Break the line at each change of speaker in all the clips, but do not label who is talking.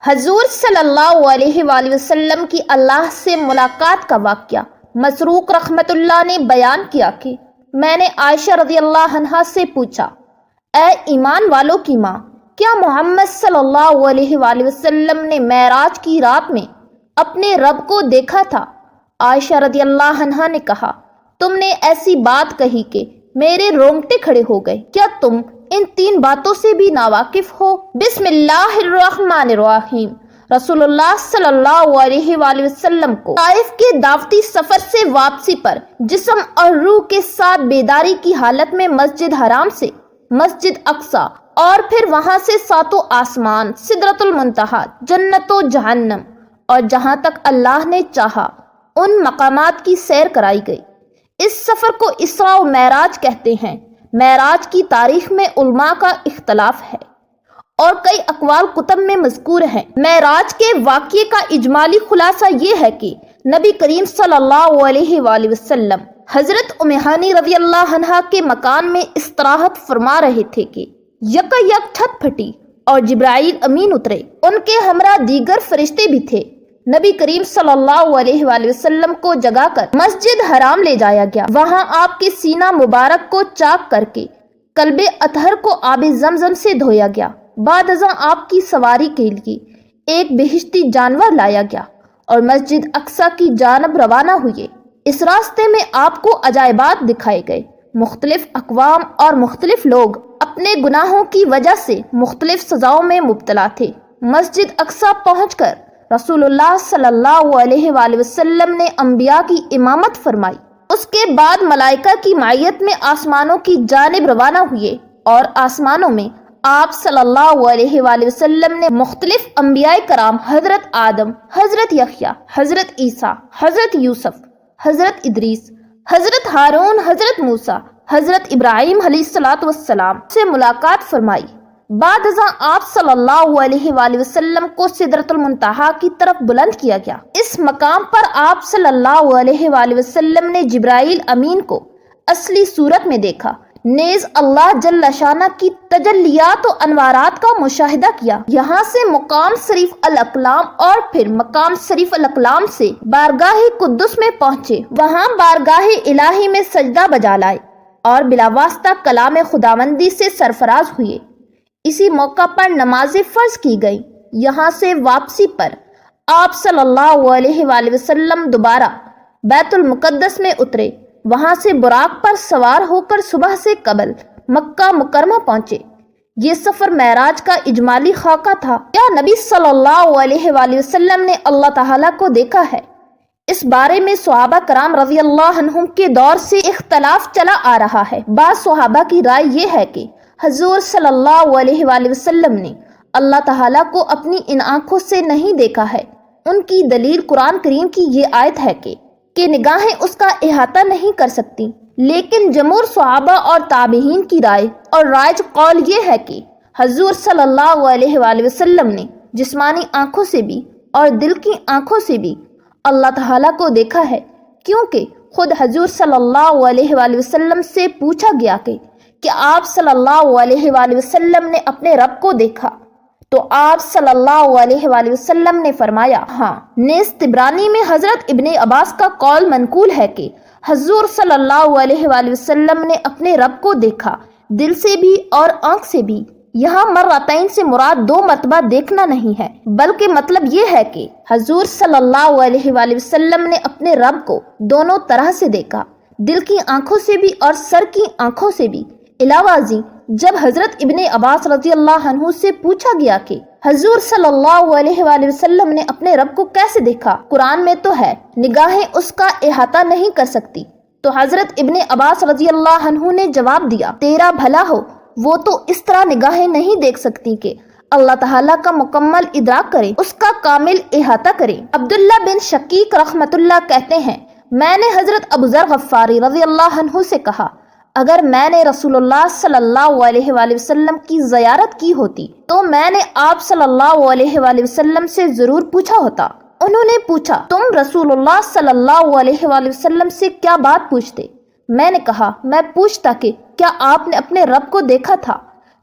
حضور صلی اللہ علیہ وآلہ وسلم کی اللہ سے ملاقات کا واقعہ مسروق رحمت اللہ نے بیان کیا کہ میں نے عائشہ رضی اللہ عنہا سے پوچھا، اے ایمان والوں کی ماں، کیا محمد صلی اللہ علیہ وآلہ وسلم نے معراج کی رات میں اپنے رب کو دیکھا تھا؟ عائشہ رضی اللہ عنہا نے کہا، تم نے ایسی بات کہی کہ میرے رونگٹے کھڑے ہو گئے، کیا تم ان تین باتوں سے بھی ناواقف ہو؟ بسم اللہ الرحمن الرحیم۔ رسول اللہ صلی اللہ علیہ وآلہ وسلم کو طائف کے دعوتی سفر سے واپسی پر جسم اور روح کے ساتھ بیداری کی حالت میں مسجد حرام سے مسجد اقصی اور پھر وہاں سے ساتوں آسمان، سدرۃ المنتہا، جنت و جہنم اور جہاں تک اللہ نے چاہا ان مقامات کی سیر کرائی گئی۔ اس سفر کو اسراء و معراج کہتے ہیں۔ معراج کی تاریخ میں علماء کا اختلاف ہے اور کئی اقوال کتب میں مذکور ہیں۔ معراج کے واقعے کا اجمالی خلاصہ یہ ہے کہ نبی کریم صلی اللہ علیہ وآلہ وسلم حضرت ام ہانی رضی اللہ عنہا کے مکان میں استراحت فرما رہے تھے کہ یک چھت پھٹی اور جبرائیل امین اترے۔ ان کے ہمراہ دیگر فرشتے بھی تھے۔ نبی کریم صلی اللہ علیہ وآلہ وسلم کو جگا کر مسجد حرام لے جایا گیا۔ وہاں آپ کے سینہ مبارک کو چاک کر کے کلب اطہر کو آب زمزم سے دھویا گیا۔ بعد ازاں آپ کی سواری کے لیے ایک بہشتی جانور لایا گیا اور مسجد اقصی کی جانب روانہ ہوئے۔ اس راستے میں آپ کو عجائبات دکھائے گئے۔ مختلف اقوام اور مختلف لوگ اپنے گناہوں کی وجہ سے مختلف سزاؤں میں مبتلا تھے۔ مسجد اقصی پہنچ کر رسول اللہ صلی اللہ علیہ وآلہ وسلم نے انبیاء کی امامت فرمائی۔ اس کے بعد ملائکہ کی معیت میں آسمانوں کی جانب روانہ ہوئے اور آسمانوں میں آپ صلی اللہ علیہ وآلہ وسلم نے مختلف انبیاء کرام حضرت آدم، حضرت یحییٰ، حضرت عیسیٰ، حضرت یوسف، حضرت ادریس، حضرت ہارون، حضرت موسیٰ، حضرت ابراہیم علیہ السلام سے ملاقات فرمائی۔ بعد ازاں آپ صلی اللہ علیہ وآلہ وسلم کو سدرۃ المنتہا کی طرف بلند کیا گیا۔ اس مقام پر آپ صلی اللہ علیہ وآلہ وسلم نے جبرائیل امین کو اصلی صورت میں دیکھا، نیز اللہ جل شانہ کی تجلیات و انوارات کا مشاہدہ کیا۔ یہاں سے مقام شریف الاقلام اور پھر مقام شریف الاقلام سے بارگاہ قدس میں پہنچے۔ وہاں بارگاہ الہی میں سجدہ بجا لائے اور بلا واسطہ کلام خداوندی سے سرفراز ہوئے۔ اسی موقع پر نماز فرض کی گئی۔ یہاں سے واپسی پر آپ صلی اللہ علیہ وآلہ وسلم دوبارہ بیت المقدس میں اترے۔ وہاں سے براق پر سوار ہو کر صبح سے قبل مکہ مکرمہ پہنچے۔ یہ سفر معراج کا اجمالی خاکہ تھا۔ کیا نبی صلی اللہ علیہ وآلہ وسلم نے اللہ تعالیٰ کو دیکھا ہے؟ اس بارے میں صحابہ کرام رضی اللہ عنہم کے دور سے اختلاف چلا آ رہا ہے۔ بعض صحابہ کی رائے یہ ہے کہ حضور صلی اللہ علیہ وآلہ وسلم نے اللہ تعالیٰ کو اپنی ان آنکھوں سے نہیں دیکھا ہے۔ ان کی دلیل قرآن کریم کی یہ آیت ہے کہ نگاہیں اس کا احاطہ نہیں کر سکتی، لیکن جمہور صحابہ اور تابعین کی رائے اور رائج قول یہ ہے کہ حضور صلی اللہ علیہ وآلہ وسلم نے جسمانی آنکھوں سے بھی اور دل کی آنکھوں سے بھی اللہ تعالیٰ کو دیکھا ہے، کیونکہ خود حضور صلی اللہ علیہ وآلہ وسلم سے پوچھا گیا کہ آپ صلی اللہ علیہ وآلہ وسلم نے اپنے رب کو دیکھا؟ تو آپ صلی اللہ علیہ وآلہ وسلم نے فرمایا ہاں۔ نیز طبرانی میں حضرت ابن عباس کا قول منقول ہے کہ حضور صلی اللہ علیہ وآلہ وسلم نے اپنے رب کو دیکھا، دل سے بھی اور آنکھ سے بھی۔ یہاں مرتين سے مراد 2 مرتبہ دیکھنا نہیں ہے، بلکہ مطلب یہ ہے کہ حضور صلی اللہ علیہ وآلہ وسلم نے اپنے رب کو دونوں طرح سے دیکھا، دل کی آنکھوں سے بھی اور سر کی آنکھوں سے بھی۔ علاوہ ازیں جب حضرت ابن عباس رضی اللہ عنہ سے پوچھا گیا کہ حضور صلی اللہ علیہ وآلہ وسلم نے اپنے رب کو کیسے دیکھا، قرآن میں تو ہے نگاہیں اس کا احاطہ نہیں کر سکتی، تو حضرت ابن عباس رضی اللہ عنہ نے جواب دیا، تیرا بھلا ہو، وہ تو اس طرح نگاہیں نہیں دیکھ سکتی کہ اللہ تعالیٰ کا مکمل ادراک کرے، اس کا کامل احاطہ کرے۔ عبداللہ بن شقیق رحمت اللہ کہتے ہیں، میں نے حضرت ابو ذر غفاری رضی اللہ عنہ سے کہا، اگر میں نے رسول اللہ صلی اللہ علیہ وآلہ وسلم کی زیارت کی ہوتی تو میں نے آپ صلی اللہ علیہ وآلہ وسلم سے ضرور پوچھا ہوتا۔ انہوں نے پوچھا، تم رسول اللہ صلی اللہ علیہ وآلہ وسلم سے کیا بات پوچھتے؟ میں نے کہا، میں پوچھتا کہ کیا آپ نے اپنے رب کو دیکھا تھا؟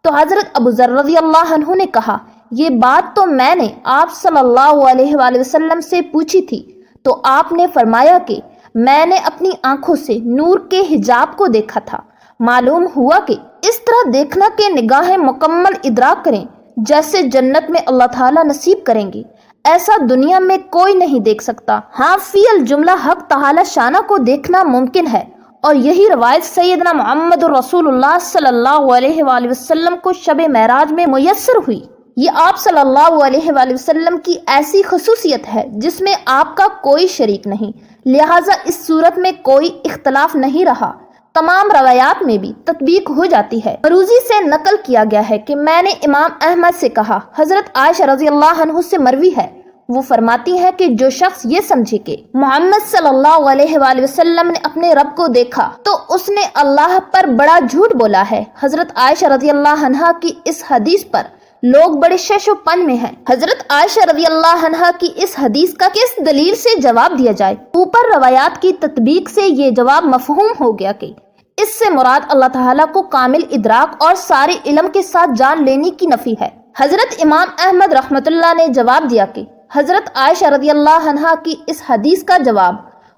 تو حضرت ابو ذر رضی اللہ عنہ نے کہا، یہ بات تو میں نے آپ صلی اللہ علیہ وآلہ وسلم سے پوچھی تھی تو آپ نے فرمایا کہ میں نے اپنی آنکھوں سے نور کے حجاب کو دیکھا تھا۔ معلوم ہوا کہ اس طرح دیکھنا کہ نگاہیں مکمل ادراک کریں جیسے جنت میں اللہ تعالیٰ نصیب کریں گے، ایسا دنیا میں کوئی نہیں دیکھ سکتا۔ ہاں فی الجملہ حق تعالیٰ شانہ کو دیکھنا ممکن ہے، اور یہی روایت سیدنا محمد رسول اللہ صلی اللہ علیہ وآلہ وسلم کو شب معراج میں میسر ہوئی۔ یہ آپ صلی اللہ علیہ وآلہ وسلم کی ایسی خصوصیت ہے جس میں آپ کا کوئی شریک نہیں، لہٰذا اس صورت میں کوئی اختلاف نہیں رہا، تمام روایات میں بھی تطبیق ہو جاتی ہے۔ مروزی سے نقل کیا گیا ہے کہ میں نے امام احمد سے کہا، حضرت عائشہ رضی اللہ عنہ سے مروی ہے، وہ فرماتی ہے کہ جو شخص یہ سمجھے کہ محمد صلی اللہ علیہ وآلہ وسلم نے اپنے رب کو دیکھا تو اس نے اللہ پر بڑا جھوٹ بولا ہے۔ حضرت عائشہ رضی اللہ عنہا کی اس حدیث پر لوگ بڑے شش و پن میں ہیں۔ حضرت عائشہ رضی اللہ عنہا کی اس حدیث کا کس دلیل سے جواب دیا جائے؟ اوپر روایات کی تطبیق سے یہ جواب مفہوم ہو گیا کہ اس سے مراد اللہ تعالیٰ کو کامل ادراک اور سارے علم کے ساتھ جان لینے کی نفی ہے۔ حضرت امام احمد رحمۃ اللہ نے جواب دیا کہ حضرت عائشہ رضی اللہ عنہا کی اس حدیث کا جواب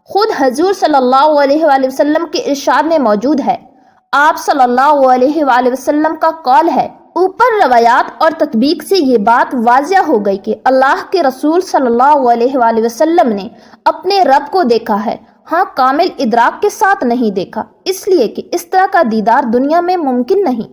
خود حضور صلی اللہ علیہ وآلہ وسلم کے ارشاد میں موجود ہے۔ آپ صلی اللہ علیہ وآلہ وسلم کا قول ہے۔ اوپر روایات اور تطبیق سے یہ بات واضح ہو گئی کہ اللہ کے رسول صلی اللہ علیہ وآلہ وسلم نے اپنے رب کو دیکھا ہے، ہاں کامل ادراک کے ساتھ نہیں دیکھا، اس لیے کہ اس طرح کا دیدار دنیا میں ممکن نہیں۔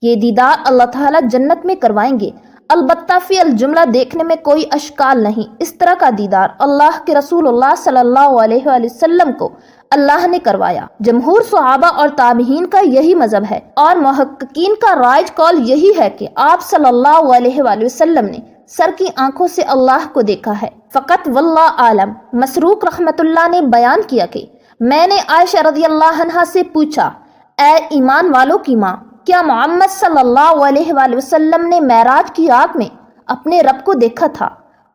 یہ دیدار اللہ تعالیٰ جنت میں کروائیں گے، البتہ فی الجملہ دیکھنے میں کوئی اشکال نہیں۔ اس طرح کا دیدار اللہ کے رسول اللہ صلی اللہ علیہ وآلہ وسلم کو اللہ نے کروایا۔ جمہور صحابہ اور تابعین کا یہی مذہب ہے، اور محققین کا رائج قول یہی ہے کہ آپ صلی اللہ علیہ وآلہ وسلم نے سر کی آنکھوں سے اللہ کو دیکھا ہے۔ فقط واللہ عالم۔ مسروق رحمت اللہ نے بیان کیا کہ میں نے عائشہ رضی اللہ عنہا سے پوچھا، اے ایمان والوں کی ماں، کیا محمد صلی اللہ علیہ وآلہ وسلم نے معراج کی رات میں اپنے رب کو دیکھا تھا؟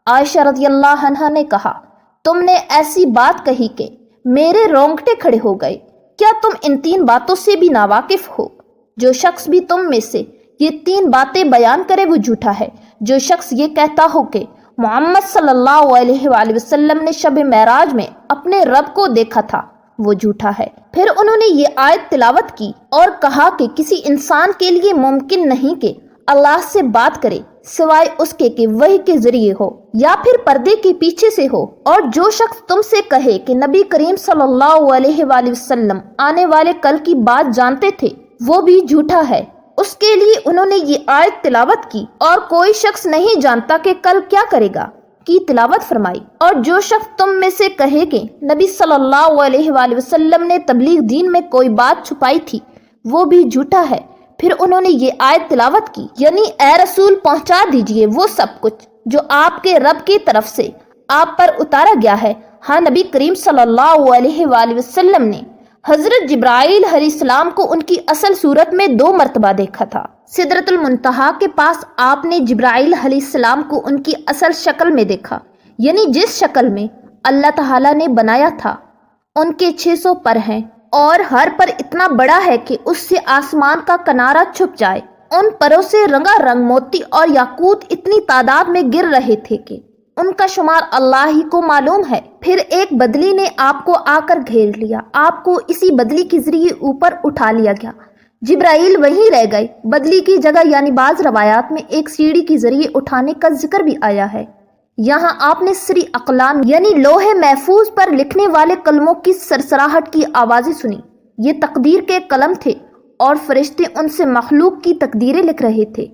عائشہ رضی اللہ عنہا نے کہا، تم نے ایسی بات کہی کہ میرے رونگٹے کھڑے ہو گئے۔ کیا تم ان تین باتوں سے بھی ناواقف ہو؟ جو شخص بھی تم میں سے یہ تین باتیں بیان کرے وہ جھوٹا ہے۔ جو شخص یہ کہتا ہو کہ محمد صلی اللہ علیہ وآلہ وسلم نے شب معراج میں اپنے رب کو دیکھا تھا وہ جھوٹا ہے۔ پھر انہوں نے یہ آیت تلاوت کی اور کہا کہ کسی انسان کے لیے ممکن نہیں کہ اللہ سے بات کرے سوائے اس کے کہ وحی کے ذریعے ہو یا پھر پردے کے پیچھے سے ہو، اور جو شخص تم سے کہے کہ نبی کریم صلی اللہ علیہ وآلہ وسلم آنے والے کل کی بات جانتے تھے وہ بھی جھوٹا ہے۔ اس کے لیے انہوں نے یہ آیت تلاوت کی، اور کوئی شخص نہیں جانتا کہ کل کیا کرے گا کی تلاوت فرمائی۔ اور جو شخص تم میں سے کہے کہ نبی صلی اللہ علیہ وآلہ وسلم نے تبلیغ دین میں کوئی بات چھپائی تھی وہ بھی جھوٹا ہے۔ پھر انہوں نے یہ آیت تلاوت کی، یعنی اے رسول پہنچا دیجئے وہ سب کچھ جو آپ کے رب کی طرف سے آپ پر اتارا گیا ہے۔ ہاں نبی کریم صلی اللہ علیہ وآلہ وسلم نے حضرت جبرائیل علیہ السلام کو ان کی اصل صورت میں 2 مرتبہ دیکھا تھا۔ سدرۃ المنتہا کے پاس آپ نے جبرائیل علیہ السلام کو ان کی اصل شکل میں دیکھا، یعنی جس شکل میں اللہ تعالیٰ نے بنایا تھا۔ ان کے 600 پر ہیں اور ہر پر اتنا بڑا ہے کہ اس سے آسمان کا کنارہ چھپ جائے۔ ان پروں سے رنگا رنگ موتی اور یاقوت اتنی تعداد میں گر رہے تھے کہ ان کا شمار اللہ ہی کو معلوم ہے۔ پھر ایک بدلی نے آپ کو آ کر گھیر لیا، آپ کو اسی بدلی کے ذریعے اوپر اٹھا لیا گیا۔ جبرائیل وہیں رہ گئے بدلی کی جگہ، یعنی بعض روایات میں ایک سیڑھی کے ذریعے اٹھانے کا ذکر بھی آیا ہے۔ یہاں آپ نے سری اقلام یعنی لوح محفوظ پر لکھنے والے کلموں کی سرسراہٹ کی آوازیں سنی۔ یہ تقدیر کے قلم تھے اور فرشتے ان سے مخلوق کی تقدیریں لکھ رہے تھے۔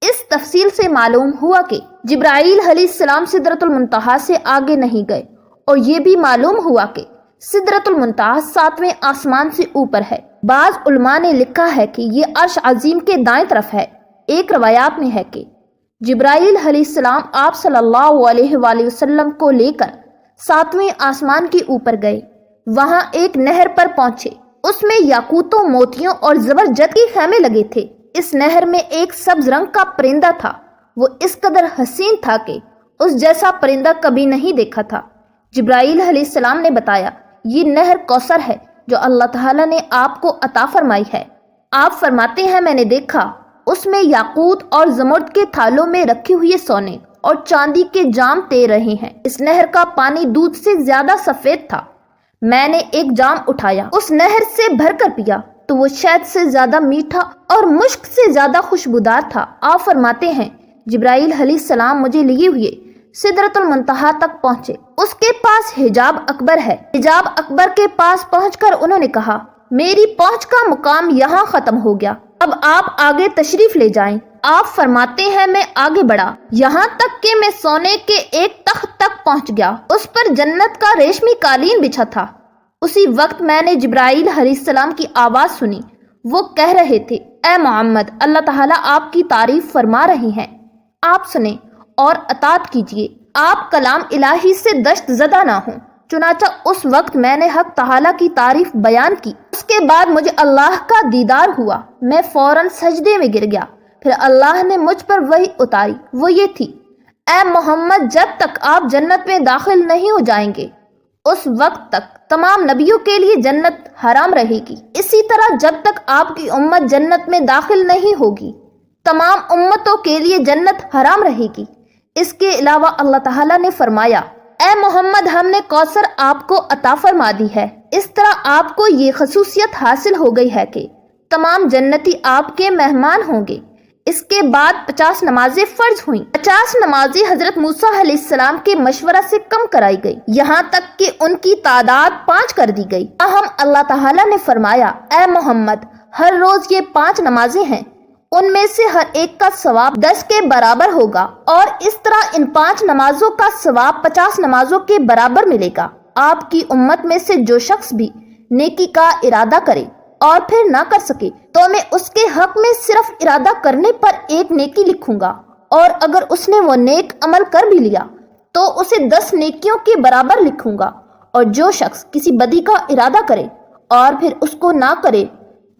اس تفصیل سے معلوم ہوا کہ جبرائیل علیہ السلام سدرۃ المنتہا سے آگے نہیں گئے، اور یہ بھی معلوم ہوا کہ سدرۃ المنتہا 7ویں آسمان سے اوپر ہے۔ بعض علماء نے لکھا ہے کہ یہ عرش عظیم کے دائیں طرف ہے۔ ایک روایات میں ہے کہ جبرائیل علیہ السلام آپ صلی اللہ علیہ وآلہ وسلم کو لے کر 7ویں آسمان کے اوپر گئے، وہاں ایک نہر پر پہنچے، اس میں یاقوتوں، موتیوں اور زبرجد کے خیمے لگے تھے۔ اس نہر میں ایک سبز رنگ کا پرندہ تھا، وہ اس قدر حسین تھا کہ اس جیسا پرندہ کبھی نہیں دیکھا تھا۔ جبرائیل علیہ السلام نے بتایا، یہ نہر کوثر ہے جو اللہ تعالیٰ نے آپ کو عطا فرمائی ہے۔ آپ فرماتے ہیں میں نے دیکھا اس میں یاقوت اور زمرد کے تھالوں میں رکھے ہوئے سونے اور چاندی کے جام تیر رہے ہیں۔ اس نہر کا پانی دودھ سے زیادہ سفید تھا۔ میں نے ایک جام اٹھایا، اس نہر سے بھر کر پیا تو وہ شہد سے زیادہ میٹھا اور مشک سے زیادہ خوشبودار تھا۔ آپ فرماتے ہیں جبرائیل علیہ السلام مجھے لیے ہوئے سدرۃ المنتہا تک پہنچے، اس کے پاس حجاب اکبر ہے۔ حجاب اکبر کے پاس پہنچ کر انہوں نے کہا میری پہنچ کا مقام یہاں ختم ہو گیا، اب آپ آگے تشریف لے جائیں۔ آپ فرماتے ہیں میں آگے بڑھا یہاں تک کہ میں سونے کے ایک تخت تک پہنچ گیا، اس پر جنت کا ریشمی قالین بچھا تھا۔ اسی وقت میں نے جبرائیل علیہ السلام کی آواز سنی، وہ کہہ رہے تھے اے محمد اللہ تعالیٰ آپ کی تعریف فرما رہے ہیں، آپ سنیں اور اطاعت کیجیے، آپ کلام الہی سے دشت زدہ نہ ہوں۔ چنانچہ اس وقت میں نے حق تعالیٰ کی تعریف بیان کی۔ اس کے بعد مجھے اللہ کا دیدار ہوا، میں فوراً سجدے میں گر گیا۔ پھر اللہ نے مجھ پر وحی اتاری، وہ یہ تھی اے محمد جب تک آپ جنت میں داخل نہیں ہو جائیں گے اس وقت تک تمام نبیوں کے لیے جنت حرام رہے گی، اسی طرح جب تک آپ کی امت جنت میں داخل نہیں ہوگی تمام امتوں کے لیے جنت حرام رہے گی۔ اس کے علاوہ اللہ تعالیٰ نے فرمایا اے محمد ہم نے کوثر آپ کو عطا فرما دی ہے۔ اس طرح آپ کو یہ خصوصیت حاصل ہو گئی ہے کہ تمام جنتی آپ کے مہمان ہوں گے۔ اس کے بعد 50 نمازیں فرض ہوئیں۔ 50 نمازیں حضرت موسیٰ علیہ السلام کے مشورہ سے کم کرائی گئی، یہاں تک کہ ان کی تعداد 5 کر دی گئی۔ تاہم اللہ تعالیٰ نے فرمایا اے محمد ہر روز یہ 5 نمازیں ہیں، ان میں سے ہر ایک کا ثواب 10 کے برابر ہوگا، اور اس طرح ان 5 نمازوں کا ثواب 50 نمازوں کے برابر ملے گا۔ آپ کی امت میں سے جو شخص بھی نیکی کا ارادہ کرے اور پھر نہ کر سکے تو میں اس کے حق میں صرف ارادہ کرنے پر 1 نیکی لکھوں گا، اور اگر اس نے وہ نیک عمل کر بھی لیا تو اسے 10 نیکیوں کے برابر لکھوں گا، اور جو شخص کسی بدی کا ارادہ کرے اور پھر اس کو نہ کرے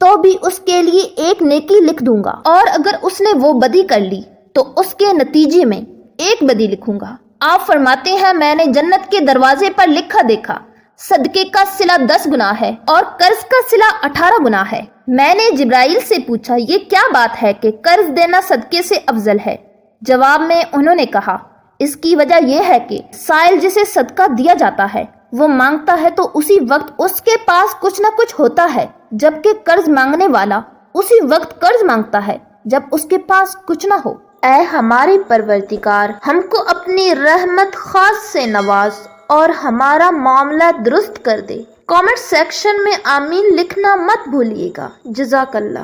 تو بھی اس کے لیے 1 نیکی لکھ دوں گا، اور اگر اس نے وہ بدی کر لی تو اس کے نتیجے میں 1 بدی لکھوں گا۔ آپ فرماتے ہیں میں نے جنت کے دروازے پر لکھا دیکھا صدقے کا صلہ 10 گنا ہے اور قرض کا صلہ 18 گنا ہے۔ میں نے جبرائیل سے پوچھا یہ کیا بات ہے کہ قرض دینا صدقے سے افضل ہے؟ جواب میں انہوں نے کہا اس کی وجہ یہ ہے کہ سائل جسے صدقہ دیا جاتا ہے وہ مانگتا ہے تو اسی وقت اس کے پاس کچھ نہ کچھ ہوتا ہے، جبکہ قرض مانگنے والا اسی وقت قرض مانگتا ہے جب اس کے پاس کچھ نہ ہو۔ اے ہمارے پروردگار ہم کو اپنی رحمت خاص سے نواز اور ہمارا معاملہ درست کر دے۔ کامنٹ سیکشن میں آمین لکھنا مت بھولیے گا۔ جزاک اللہ۔